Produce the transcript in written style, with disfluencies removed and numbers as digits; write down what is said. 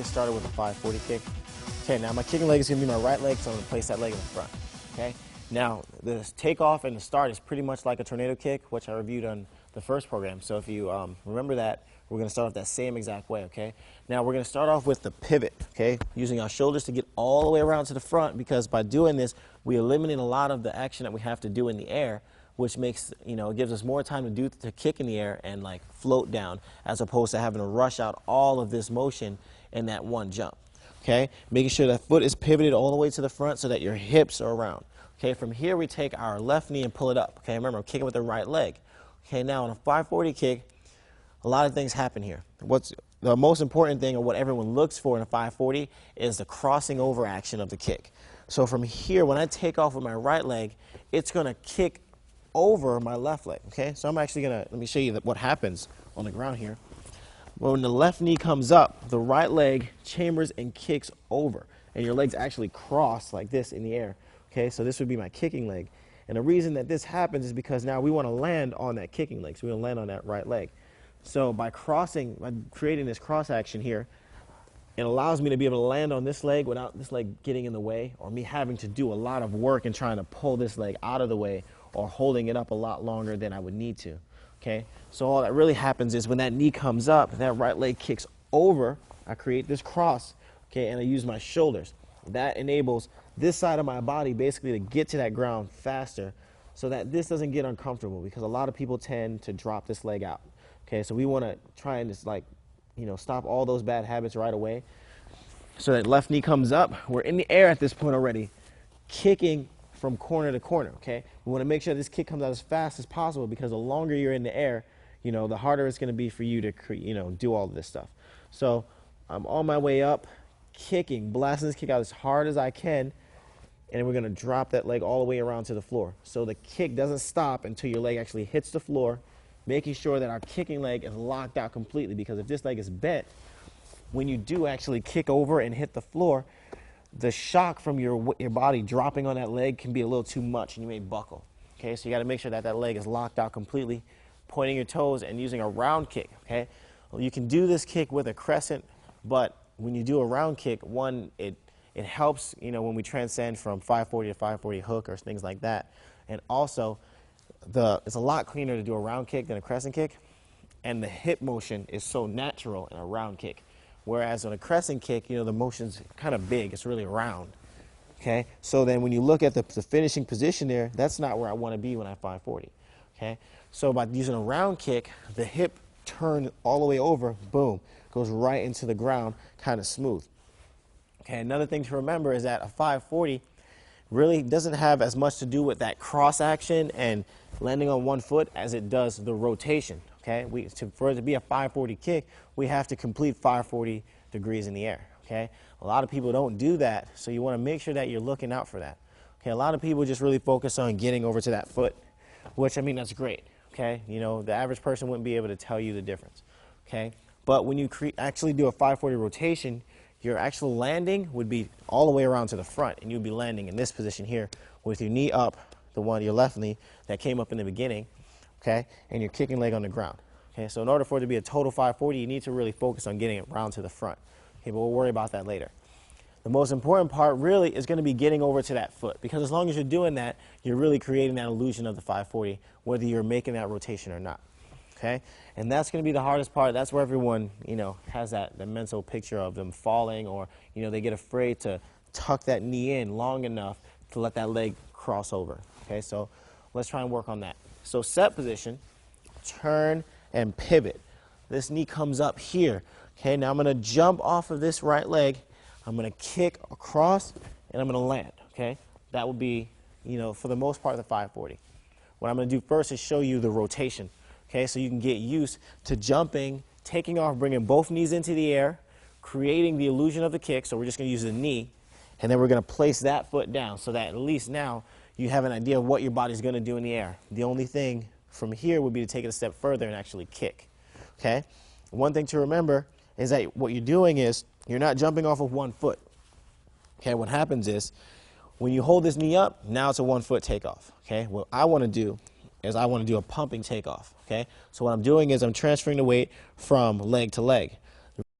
get started with a 540 kick. Okay, now my kicking leg is going to be my right leg, so I'm going to place that leg in the front. Okay, now the takeoff and the start is pretty much like a tornado kick, which I reviewed on the first program. So if you remember that, we're going to start off that same exact way. Okay, now we're going to start off with the pivot. Okay, using our shoulders to get all the way around to the front, because by doing this, we eliminate a lot of the action that we have to do in the air, which makes, it gives us more time to kick in the air and like float down, as opposed to having to rush out all of this motion in that one jump. Okay, making sure that foot is pivoted all the way to the front so that your hips are around. Okay, from here we take our left knee and pull it up. Okay, remember I'm kicking with the right leg. Okay, now on a 540 kick, a lot of things happen here. What's the most important thing, or what everyone looks for in a 540, is the crossing over action of the kick. So from here, when I take off with my right leg, it's going to kick over my left leg. Okay, so I'm actually going to, let me show you what happens on the ground here. When the left knee comes up, the right leg chambers and kicks over, and your legs actually cross like this in the air. Okay, so this would be my kicking leg. And the reason that this happens is because now we want to land on that kicking leg, so we want to land on that right leg. So by creating this cross action here, it allows me to be able to land on this leg without this leg getting in the way, or me having to do a lot of work and trying to pull this leg out of the way, or holding it up a lot longer than I would need to. Okay, so all that really happens is when that knee comes up, that right leg kicks over, I create this cross, okay, and I use my shoulders. That enables this side of my body basically to get to that ground faster, so that this doesn't get uncomfortable, because a lot of people tend to drop this leg out. Okay, so we want to try and just stop all those bad habits right away. So that left knee comes up, we're in the air at this point already, kicking from corner to corner. Okay, we want to make sure this kick comes out as fast as possible, because the longer you're in the air, the harder it's going to be for you to do all of this stuff. So I'm on my way up, kicking, blasting this kick out as hard as I can, and we're going to drop that leg all the way around to the floor. So the kick doesn't stop until your leg actually hits the floor, making sure that our kicking leg is locked out completely, because if this leg is bent, when you do actually kick over and hit the floor, the shock from your body dropping on that leg can be a little too much, and you may buckle. Okay, so you got to make sure that that leg is locked out completely, pointing your toes and using a round kick. Okay, well, you can do this kick with a crescent, but when you do a round kick, one, it helps, when we transcend from 540 to 540 hook or things like that, and also it's a lot cleaner to do a round kick than a crescent kick, and the hip motion is so natural in a round kick. Whereas on a crescent kick, the motion's kind of big. It's really round. Okay? So then when you look at the finishing position there, that's not where I want to be when I 540. Okay? So by using a round kick, the hip turns all the way over, boom, goes right into the ground, kind of smooth. Okay, another thing to remember is that a 540 really doesn't have as much to do with that cross action and landing on one foot as it does the rotation. Okay, for it to be a 540 kick, we have to complete 540 degrees in the air. Okay, a lot of people don't do that, so you want to make sure that you're looking out for that. Okay, a lot of people just really focus on getting over to that foot, which, that's great. Okay, the average person wouldn't be able to tell you the difference. Okay, but when you actually do a 540 rotation, your actual landing would be all the way around to the front, and you'd be landing in this position here with your knee up, your left knee that came up in the beginning. Okay, and your kicking leg on the ground. Okay, so in order for it to be a total 540, you need to really focus on getting it round to the front. Okay, but we'll worry about that later. The most important part really is going to be getting over to that foot, because as long as you're doing that, you're really creating that illusion of the 540, whether you're making that rotation or not. Okay, and that's going to be the hardest part. That's where everyone, has the mental picture of them falling, or, they get afraid to tuck that knee in long enough to let that leg cross over. Okay, so let's try and work on that. So set position, turn and pivot. This knee comes up here. Okay, now I'm going to jump off of this right leg. I'm going to kick across, and I'm going to land. Okay, that would be, for the most part, the 540. What I'm going to do first is show you the rotation. Okay, so you can get used to jumping, taking off, bringing both knees into the air, creating the illusion of the kick. So we're just going to use the knee, and then we're going to place that foot down, so that at least now you have an idea of what your body's going to do in the air. The only thing from here would be to take it a step further and actually kick. Okay? One thing to remember is that what you're doing is you're not jumping off of one foot. Okay? What happens is when you hold this knee up, now it's a 1 foot takeoff. Okay? What I want to do is I want to do a pumping takeoff. Okay? So what I'm doing is I'm transferring the weight from leg to leg.